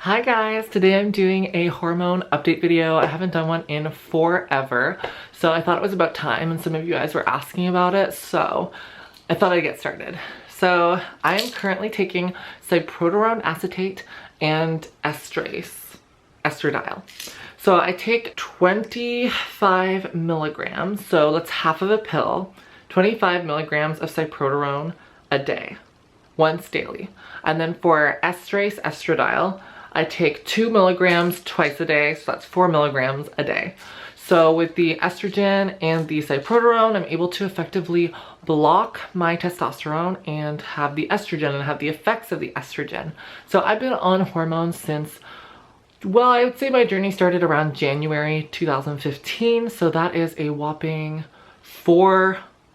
Hi guys, today I'm doing a hormone update video. I haven't done one in forever, so I thought it was about time, and some of you guys were asking about it, so I thought I'd get started. So I am currently taking cyproterone acetate and estradiol. So I take 25 milligrams, so that's half of a pill, 25 milligrams of cyproterone a day, once daily. And then for estradiol, I take 2 milligrams twice a day, so that's 4 milligrams a day. So with the estrogen and the cyproterone, I'm able to effectively block my testosterone and have the estrogen and have the effects of the estrogen. So I've been on hormones since, well, I would say my journey started around January 2015. So that is a whopping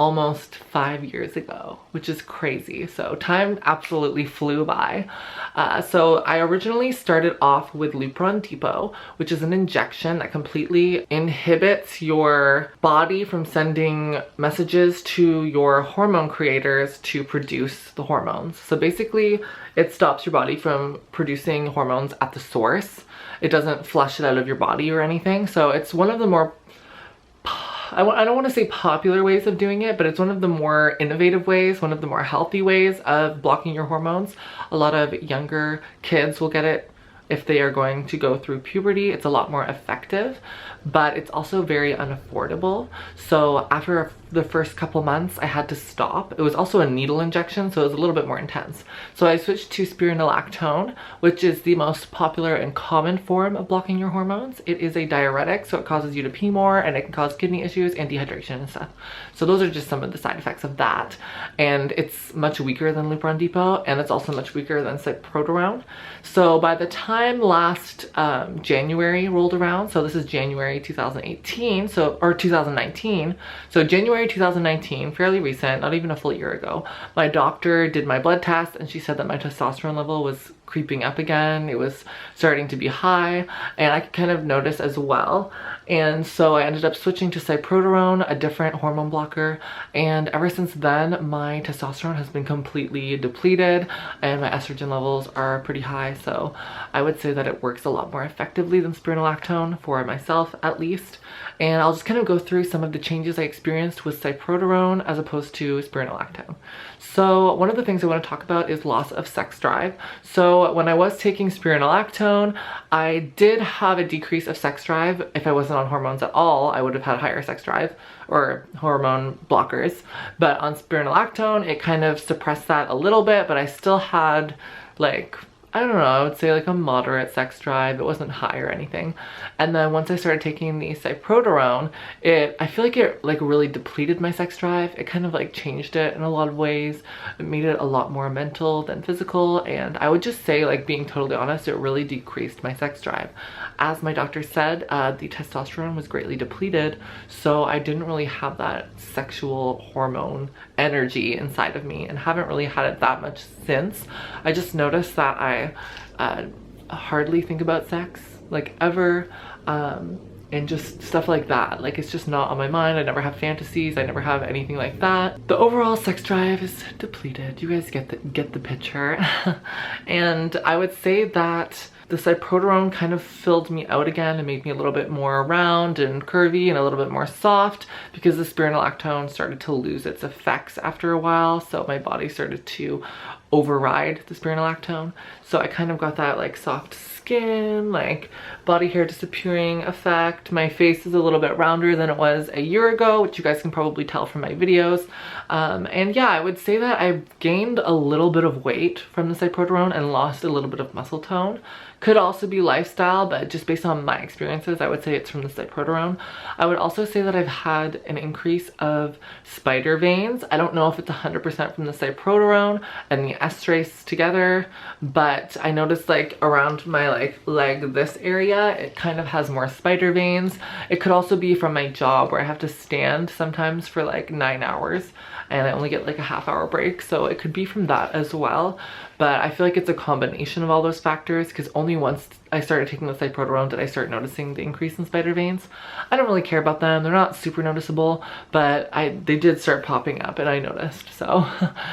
almost 5 years ago, which is crazy. So time absolutely flew by. So I originally started off with Lupron Depot, which is an injection that completely inhibits your body from sending messages to your hormone creators to produce the hormones. So basically it stops your body from producing hormones at the source. It doesn't flush it out of your body or anything. So it's one of the more, I don't want to say popular ways of doing it, but it's one of the more innovative ways, one of the more healthy ways of blocking your hormones. A lot of younger kids will get it if they are going to go through puberty. It's a lot more effective, but it's also very unaffordable. So after the first couple months, I had to stop. It was also a needle injection, so it was a little bit more intense. So I switched to spironolactone, which is the most popular and common form of blocking your hormones. It is a diuretic, so it causes you to pee more, and it can cause kidney issues and dehydration and stuff. So those are just some of the side effects of that. And it's much weaker than Lupron Depot, and it's also much weaker than cyproterone. So by the time last January rolled around, so this is January 2018, or 2019, so January 2019, fairly recent, not even a full year ago, my doctor did my blood test and she said that my testosterone level was creeping up again. It was starting to be high, and I could kind of notice as well. And so I ended up switching to cyproterone, a different hormone blocker, and ever since then my testosterone has been completely depleted and my estrogen levels are pretty high. So I would say that it works a lot more effectively than spironolactone, for myself at least. And I'll just kind of go through some of the changes I experienced with cyproterone as opposed to spironolactone. So one of the things I want to talk about is loss of sex drive. So when I was taking spironolactone, I did have a decrease of sex drive. If I wasn't on hormones at all, I would have had higher sex drive, or hormone blockers. But on spironolactone, it kind of suppressed that a little bit, but I still had, like, I don't know, I would say like a moderate sex drive. It wasn't high or anything. And then once I started taking the cyproterone, I feel like it like really depleted my sex drive. It kind of like changed it in a lot of ways. It made it a lot more mental than physical. And I would just say, like, being totally honest, it really decreased my sex drive. As my doctor said, the testosterone was greatly depleted, so I didn't really have that sexual hormone energy inside of me, and haven't really had it that much since. I just noticed that I hardly think about sex, like, ever, and just stuff like that. Like, it's just not on my mind. I never have fantasies. I never have anything like that. The overall sex drive is depleted. You guys get the picture. And I would say that the cyproterone kind of filled me out again and made me a little bit more round and curvy and a little bit more soft, because the spironolactone started to lose its effects after a while. So my body started to override the spironolactone. So I kind of got that like soft skin, like body hair disappearing effect. My face is a little bit rounder than it was a year ago, which you guys can probably tell from my videos. And yeah, I would say that I gained a little bit of weight from the cyproterone and lost a little bit of muscle tone. Could also be lifestyle, but just based on my experiences, I would say it's from the cyproterone. I would also say that I've had an increase of spider veins. I don't know if it's 100% from the cyproterone and the estradiol together, but I noticed like around my like leg, this area, it kind of has more spider veins. It could also be from my job, where I have to stand sometimes for like 9 hours and I only get like a half-hour break, so it could be from that as well. but I feel like it's a combination of all those factors, because only once I started taking the cyproterone did I start noticing the increase in spider veins. I don't really care about them. They're not super noticeable, but they did start popping up and I noticed. So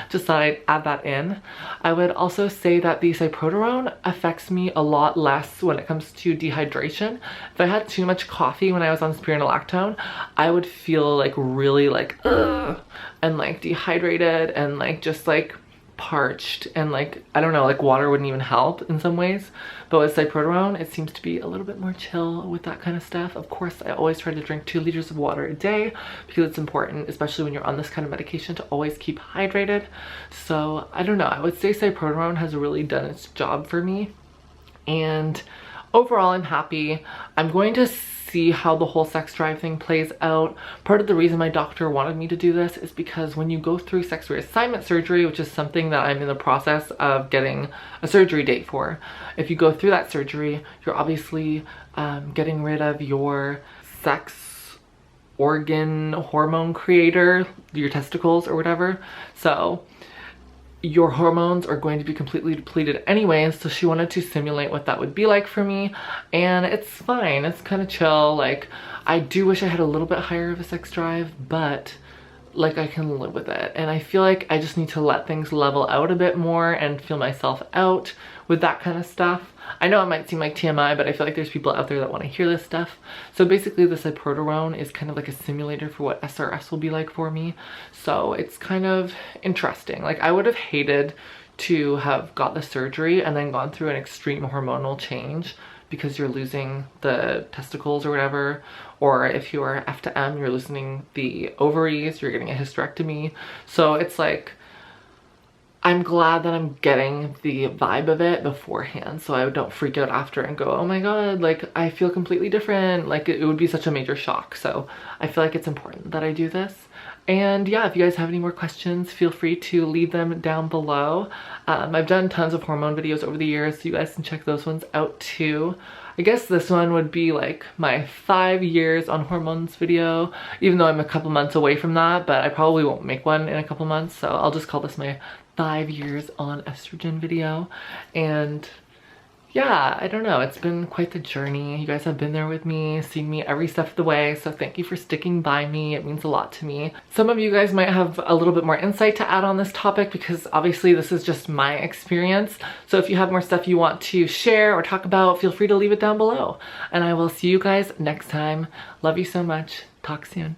just thought I'd add that in. I would also say that the cyproterone affects me a lot less when it comes to dehydration. If I had too much coffee when I was on spironolactone, I would feel like really like ugh, and like dehydrated and like just like parched, and like I don't know, like water wouldn't even help in some ways. But with cyproterone, it seems to be a little bit more chill with that kind of stuff. Of course, I always try to drink 2 liters of water a day because it's important, especially when you're on this kind of medication, to always keep hydrated. So I don't know, I would say cyproterone has really done its job for me, and overall I'm happy. I'm going to see how the whole sex drive thing plays out. Part of the reason my doctor wanted me to do this is because when you go through sex reassignment surgery, which is something that I'm in the process of getting a surgery date for, if you go through that surgery, you're obviously getting rid of your sex organ hormone creator, your testicles or whatever. So your hormones are going to be completely depleted anyway, so she wanted to simulate what that would be like for me, and it's fine. It's kind of chill. Like, I do wish I had a little bit higher of a sex drive, but like I can live with it, and I feel like I just need to let things level out a bit more and feel myself out with that kind of stuff. I know it might seem like TMI, but I feel like there's people out there that want to hear this stuff. So basically the cyproterone is kind of like a simulator for what SRS will be like for me. So it's kind of interesting. Like, I would have hated to have got the surgery and then gone through an extreme hormonal change because you're losing the testicles or whatever, or if you are F to M, you're losing the ovaries, you're getting a hysterectomy. So it's like, I'm glad that I'm getting the vibe of it beforehand, so I don't freak out after and go, oh my god, like I feel completely different. Like it would be such a major shock. So I feel like it's important that I do this. And yeah, if you guys have any more questions, feel free to leave them down below. I've done tons of hormone videos over the years, so you guys can check those ones out too. I guess this one would be like my 5 years on hormones video, even though I'm a couple months away from that, but I probably won't make one in a couple months, so I'll just call this my 5 years on estrogen video. And yeah, I don't know, it's been quite the journey. You guys have been there with me, seen me every step of the way, so thank you for sticking by me. It means a lot to me. Some of you guys might have a little bit more insight to add on this topic because obviously this is just my experience. So if you have more stuff you want to share or talk about, feel free to leave it down below. And I will see you guys next time. Love you so much. Talk soon.